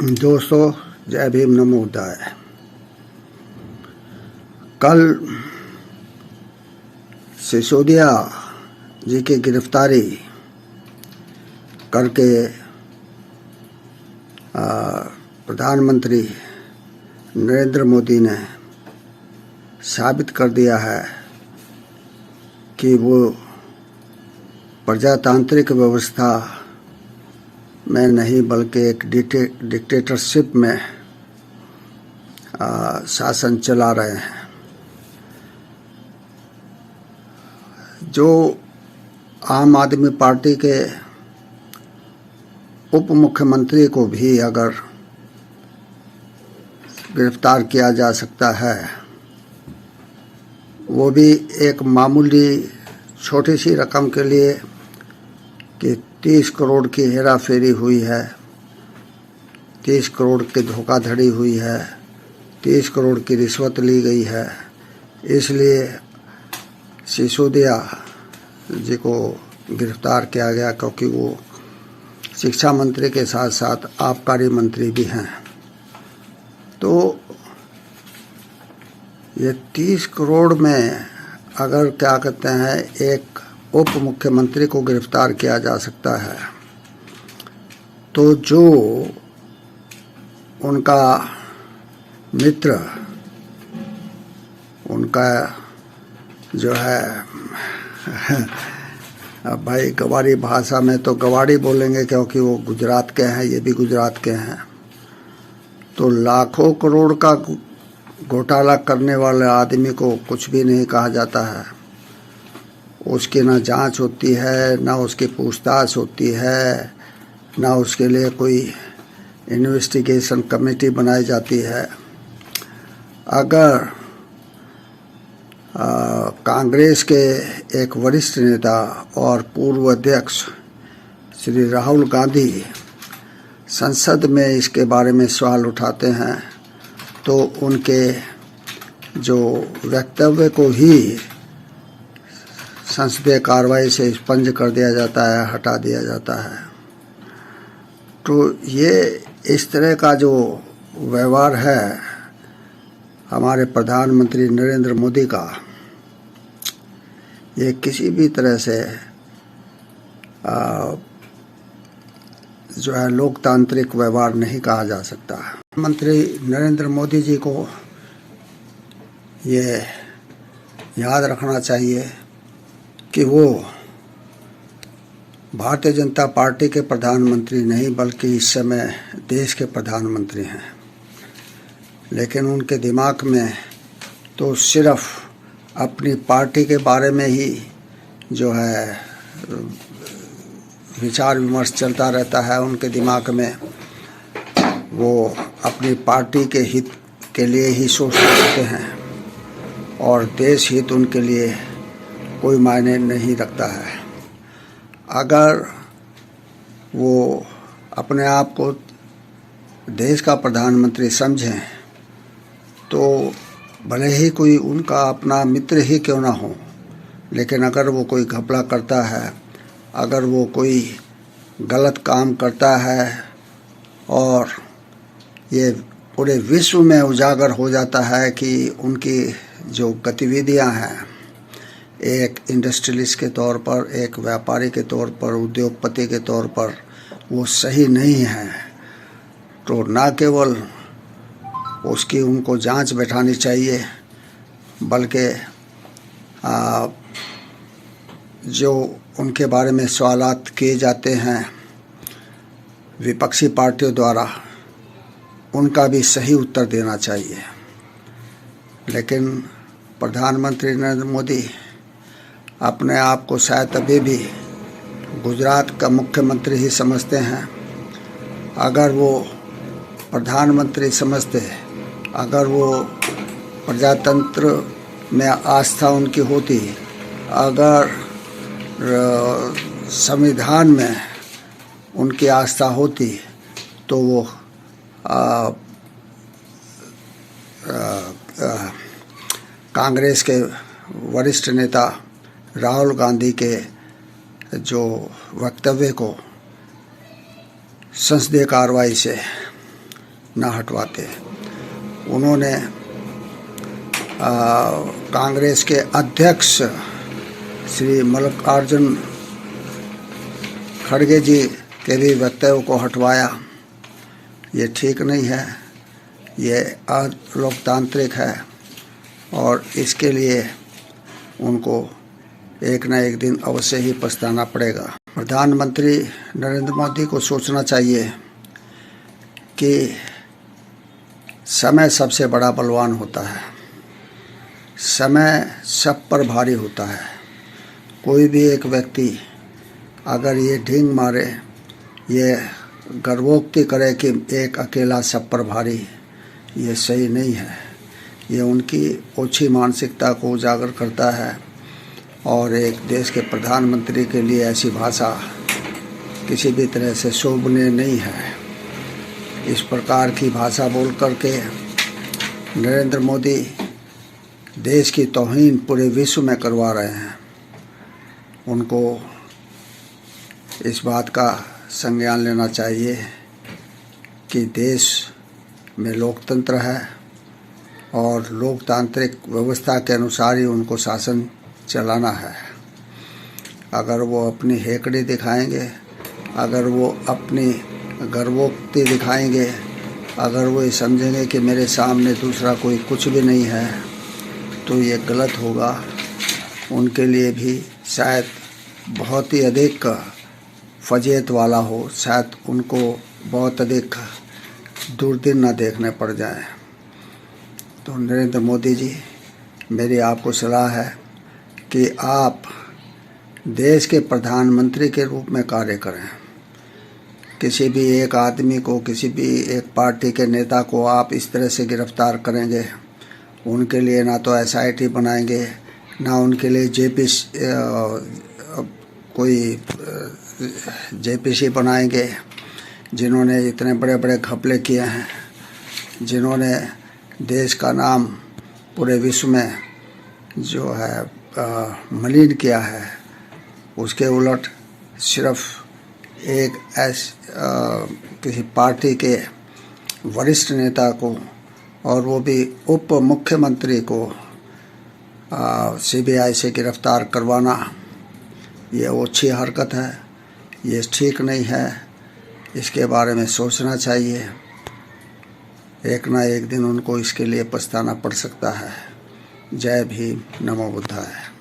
दोस्तों, जय भीम, नमो बुद्धाय। कल सिसोदिया जी की गिरफ्तारी करके प्रधानमंत्री नरेंद्र मोदी ने साबित कर दिया है कि वो प्रजातांत्रिक व्यवस्था में नहीं बल्कि एक डिक्टेटरशिप में शासन चला रहे हैं। जो आम आदमी पार्टी के उप मुख्यमंत्री को भी अगर गिरफ्तार किया जा सकता है, वो भी एक मामूली छोटी सी रकम के लिए कि 30 करोड़ की हेरा फेरी हुई है, 30 करोड़ की धोखाधड़ी हुई है, 30 करोड़ की रिश्वत ली गई है, इसलिए सिसोदिया जी को गिरफ्तार किया गया, क्योंकि वो शिक्षा मंत्री के साथ साथ आबकारी मंत्री भी हैं। तो ये 30 करोड़ में अगर क्या कहते हैं एक उप मुख्यमंत्री को गिरफ्तार किया जा सकता है, तो जो उनका मित्र, उनका जो है अब भाई गवारी भाषा में तो गवाड़ी बोलेंगे क्योंकि वो गुजरात के हैं, ये भी गुजरात के हैं, तो लाखों करोड़ का घोटाला करने वाले आदमी को कुछ भी नहीं कहा जाता है। उसकी ना जांच होती है, ना उसकी पूछताछ होती है, ना उसके लिए कोई इन्वेस्टिगेशन कमेटी बनाई जाती है। अगर कांग्रेस के एक वरिष्ठ नेता और पूर्व अध्यक्ष श्री राहुल गांधी संसद में इसके बारे में सवाल उठाते हैं, तो उनके जो वक्तव्य को ही संसदीय कार्रवाई से स्पंज कर दिया जाता है, हटा दिया जाता है। तो ये इस तरह का जो व्यवहार है हमारे प्रधानमंत्री नरेंद्र मोदी का, ये किसी भी तरह से जो है लोकतांत्रिक व्यवहार नहीं कहा जा सकता। प्रधानमंत्री नरेंद्र मोदी जी को ये याद रखना चाहिए कि वो भारतीय जनता पार्टी के प्रधानमंत्री नहीं बल्कि इस समय देश के प्रधानमंत्री हैं, लेकिन उनके दिमाग में तो सिर्फ अपनी पार्टी के बारे में ही जो है विचार विमर्श चलता रहता है। उनके दिमाग में वो अपनी पार्टी के हित के लिए ही सोच सकते हैं और देश हित उनके लिए कोई मायने नहीं रखता है। अगर वो अपने आप को देश का प्रधानमंत्री समझें तो भले ही कोई उनका अपना मित्र ही क्यों ना हो, लेकिन अगर वो कोई घपला करता है, अगर वो कोई गलत काम करता है और ये पूरे विश्व में उजागर हो जाता है कि उनकी जो गतिविधियां हैं एक इंडस्ट्रियलिस्ट के तौर पर, एक व्यापारी के तौर पर, उद्योगपति के तौर पर वो सही नहीं है, तो ना केवल उसकी उनको जांच बैठानी चाहिए, बल्कि जो उनके बारे में सवालात किए जाते हैं विपक्षी पार्टियों द्वारा, उनका भी सही उत्तर देना चाहिए। लेकिन प्रधानमंत्री नरेंद्र मोदी अपने आप को शायद अभी भी गुजरात का मुख्यमंत्री ही समझते हैं। अगर वो प्रधानमंत्री समझते, अगर वो प्रजातंत्र में आस्था उनकी होती, अगर संविधान में उनकी आस्था होती, तो वो कांग्रेस के वरिष्ठ नेता राहुल गांधी के जो वक्तव्य को संसदीय कार्रवाई से न हटवाते। उन्होंने कांग्रेस के अध्यक्ष श्री मल्लिकार्जुन खड़गे जी के भी वक्तव्य को हटवाया। ये ठीक नहीं है, ये अलोकतांत्रिक है और इसके लिए उनको एक न एक दिन अवश्य ही पछताना पड़ेगा। प्रधानमंत्री नरेंद्र मोदी को सोचना चाहिए कि समय सबसे बड़ा बलवान होता है। समय सब पर भारी होता है। कोई भी एक व्यक्ति अगर ये ढींग मारे, ये गर्वोक्ति करे कि एक अकेला सब पर भारी, ये सही नहीं है। ये उनकी ओछी मानसिकता को उजागर करता है और एक देश के प्रधानमंत्री के लिए ऐसी भाषा किसी भी तरह से शोभनीय नहीं है। इस प्रकार की भाषा बोल करके नरेंद्र मोदी देश की तौहीन पूरे विश्व में करवा रहे हैं। उनको इस बात का संज्ञान लेना चाहिए कि देश में लोकतंत्र है और लोकतांत्रिक व्यवस्था के अनुसार ही उनको शासन चलाना है। अगर वो अपनी हेकड़ी दिखाएंगे, अगर वो अपनी गर्वोक्ति दिखाएंगे, अगर वो ये समझेंगे कि मेरे सामने दूसरा कोई कुछ भी नहीं है, तो ये गलत होगा। उनके लिए भी शायद बहुत ही अधिक फजीहत वाला हो, शायद उनको बहुत अधिक दुर्दिन न देखने पड़ जाए। तो नरेंद्र मोदी जी, मेरी आपको सलाह है कि आप देश के प्रधानमंत्री के रूप में कार्य करें। किसी भी एक आदमी को, किसी भी एक पार्टी के नेता को आप इस तरह से गिरफ्तार करेंगे, उनके लिए ना तो SIT बनाएंगे, ना उनके लिए JPC बनाएंगे, जिन्होंने इतने बड़े बड़े घपले किए हैं, जिन्होंने देश का नाम पूरे विश्व में जो है मलिन किया है। उसके उलट सिर्फ एक किसी पार्टी के वरिष्ठ नेता को, और वो भी उप मुख्यमंत्री को CBI से गिरफ्तार करवाना, ये ओछी हरकत है, ये ठीक नहीं है। इसके बारे में सोचना चाहिए। एक ना एक दिन उनको इसके लिए पछताना पड़ सकता है। जय भीम, नमो बुद्धाय।